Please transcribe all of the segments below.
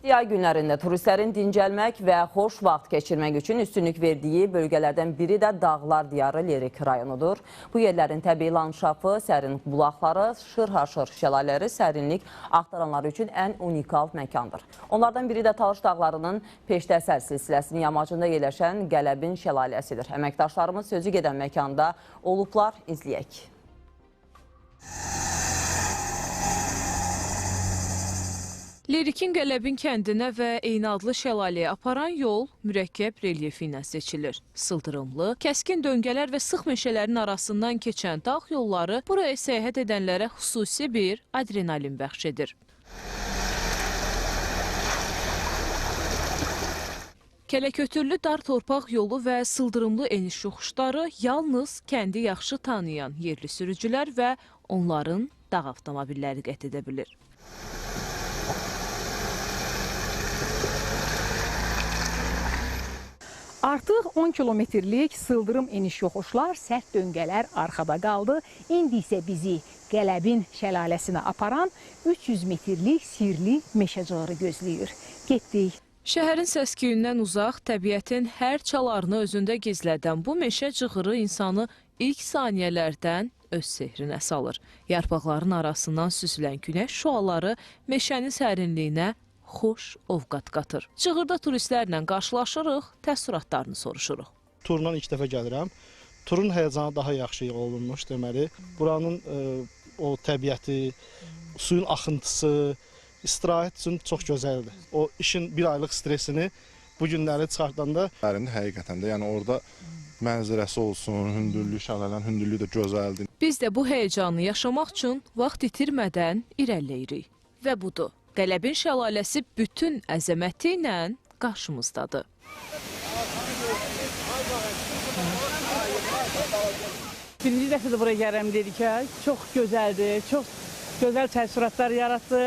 Yay günlərində turistlərin dincəlmək və xoş vaxt keçirmək üçün üstünlük verdiyi bölgələrdən biri də Dağlar Diyarı Lerik rayonudur. Bu yerlərin təbii landşafı, sərin bulaqları, şırhaşır şəlaləri sərinlik axtaranlar üçün ən unikal məkandır. Onlardan biri də Talış dağlarının Peştəsər silsiləsinin yamacında yerləşən Qələbin şəlaləsidir. Əməkdaşlarımız sözü gedən məkanda olublar, izləyək. Lerikin Qələbin kəndinə və eyni adlı şəlaləyə aparan yol mürəkkəb relyefi ilə seçilir. Sıldırımlı, kəskin döngələr və sıx meşələrin arasından keçən dağ yolları buraya səyahət edənlərə xüsusi bir adrenalin bəxş edir. Kələkötürlü dar torpaq yolu və sıldırımlı eniş yoxuşları yalnız kəndi yaxşı tanıyan yerli sürücülər və onların dağ avtomobilləri qət edə bilir. Artıq 10 kilometrlik sıldırım eniş yoxuşlar, sərt döngələr arxada qaldı. İndi isə bizi Qələbin şəlaləsinə aparan 300 metrlik sirli meşə cığırı gözləyir. Getdik. Şəhərin səs-küyündən uzaq, təbiətin hər çalarını özündə gizlədən bu meşə cığırı insanı ilk saniyələrdən öz sehrinə salır. Yarpaqların arasından süzülən günəş şüaları meşənin sərinliyinə xoş ovqat qatır. Cığırda turistlərlə qarşılaşırıq, təəssüratlarını soruşuruq. Turla ilk dəfə gəlirəm. Turun həyəcanı daha yaxşı olunmuş deməli. Buranın o təbiəti, suyun axıntısı, istirahət üçün çox gözəldir. O işin bir aylıq stresini bu günləri çıxardanda həqiqətən də, yəni orada mənzərəsi olsun, hündürlük, şəlalələrin hündürlüyü də gözəldir. Biz də bu həyecanı yaşamaq üçün vaxt itirmədən irəliləyirik. Və budur. Qələbin şəlaləsi bütün əzəməti ilə qarşımızdadır. Birinci dəfə də buraya gəlirəm dedik ki, çox gözəldir, çox gözəl təəssüratlar yaratdı.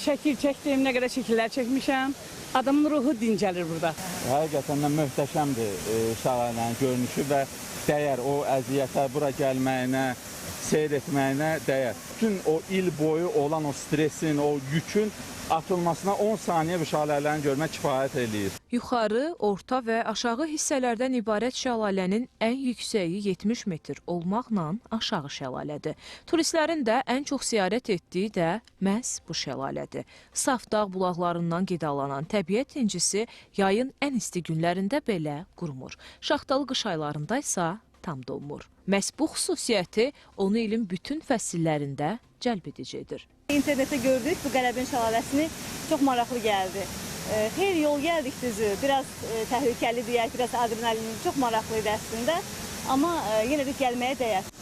Şəkil çəkdim, nə qədər şəkillər çəkmişəm. Adamın ruhu dincəlir burada. Həqiqətən də möhtəşəmdir şəlalənin görünüşü və dəyər o əziyyətə, bura gəlməyinə, seyr etməyinə dəyər. Bütün o il boyu olan o stresin, o yükün atılmasına 10 saniyə bu şəlaləni görmək kifayət eləyir. Yuxarı, orta və aşağı hissələrdən ibarət şəlalənin ən yüksəyi 70 metr olmaqla aşağı şəlalədir. Turistlərin də ən çox ziyarət etdiyi də məhz bu şəlalədir. Saf dağ bulaqlarından qidalanan təbiət incisi yayın ən isti günlərində belə qurumur. Şaxtalı qış aylarında isə tam donmur. Məhz bu xüsusiyyəti onu ilin bütün fəsillərində cəlb edicidir. İnternetdə gördük bu Qələbin şəlaləsini, çox maraqlı gəldi. Xeyli yol gəldik düzü, biraz təhlükəli deyək, biraz adrenalin, çox maraqlı idi əslində. Amma yenə də gəlməyə dəyər.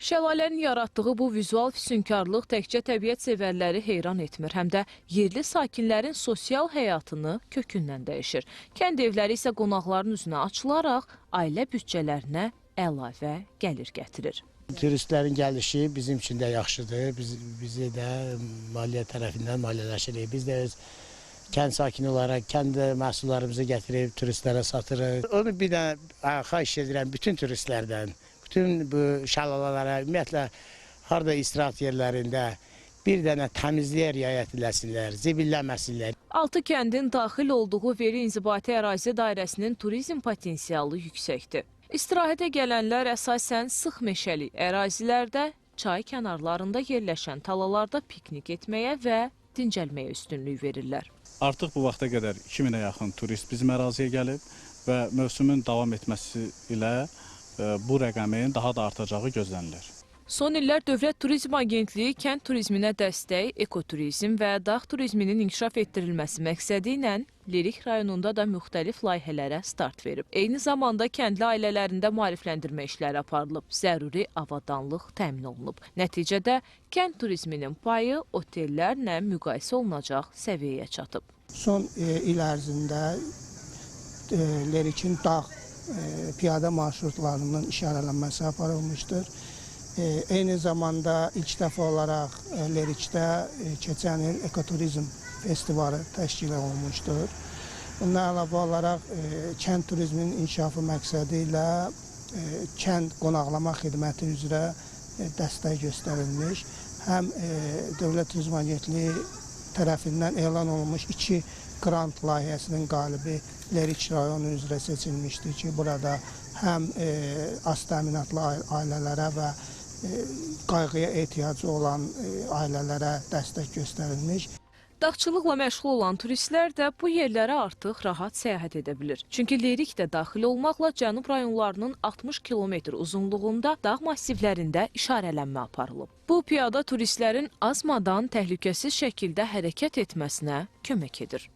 Şəlalənin yaratdığı bu vizual füsunkarlıq təkcə təbiət sevərləri heyran etmir, həm də yerli sakinlərin sosial həyatını kökündən dəyişir. Kənd evləri isə qonaqların üzünə açılaraq ailə bütçələrinə əlavə gəlir gətirir. Turistlərin gəlişi bizim üçün də yaxşıdır. Bizi də maliyyə tərəfindən maliyyələşirik. Biz də öz kənd sakini olaraq kənd məhsullarımızı gətirib turistlərə satırıq. Onu bir də xahiş edirəm bütün turistlərdən, bütün bu şəlalələrə, ümumiyyətlə harda istirahət yerlərində bir dənə təmizliyə riayət eləsinlər, zibilləməsinlər. 6 kəndin daxil olduğu Veri İnzibati Ərazi Dairəsinin turizm potensialı yüksəkdir. İstirahətə gələnlər əsasən sıx meşəli ərazilərdə, çay kənarlarında yerləşən talalarda piknik etməyə və dincəlməyə üstünlük verirlər. Artıq bu vaxta qədər 2000-ə yaxın turist bizim əraziyə gəlib və mövsümün davam etməsi ilə bu rəqəmin daha da artacağı gözlənilir. Son illər Dövlət Turizm Agentliyi kənd turizminə dəstək, ekoturizm və dağ turizminin inkişaf etdirilməsi məqsədi ilə Lerik rayonunda da müxtəlif layihələrə start verib. Eyni zamanda kəndli ailələrində maarifləndirmə işləri aparılıb, zəruri avadanlıq təmin olunub. Nəticədə kənd turizminin payı otellərlə müqayisə olunacaq səviyyəyə çatıb. Son il ərzində Lerikin dağ piyada marşrutlarının işarələnməsi aparılmışdır. Eyni zamanda ilk dəfə olaraq Lerikdə keçən il ekoturizm festivalı təşkil olunmuşdur. Bundan əlavə olaraq kənd turizminin inkişafı məqsədi ilə kənd qonaqlama xidməti üzrə dəstək göstərilmiş. həm Dövlət Turizm Agentliyi tərəfindən elan olunmuş 2 grant layihəsinin qalibi Lerik rayonu üzrə seçilmişdir ki, burada həm az təminatlı ailələrə və qayğıya ehtiyacı olan ailələrə dəstək göstərilmiş. Dağçılıqla məşğul olan turistlər də bu yerlərə artıq rahat səyahət edə bilir. Çünki Lerik də daxil olmaqla cənub rayonlarının 60 kilometr uzunluğunda dağ massivlərində işarələnmə aparılıb. Bu piyada turistlərin azmadan təhlükəsiz şəkildə hərəkət etməsinə kömək edir.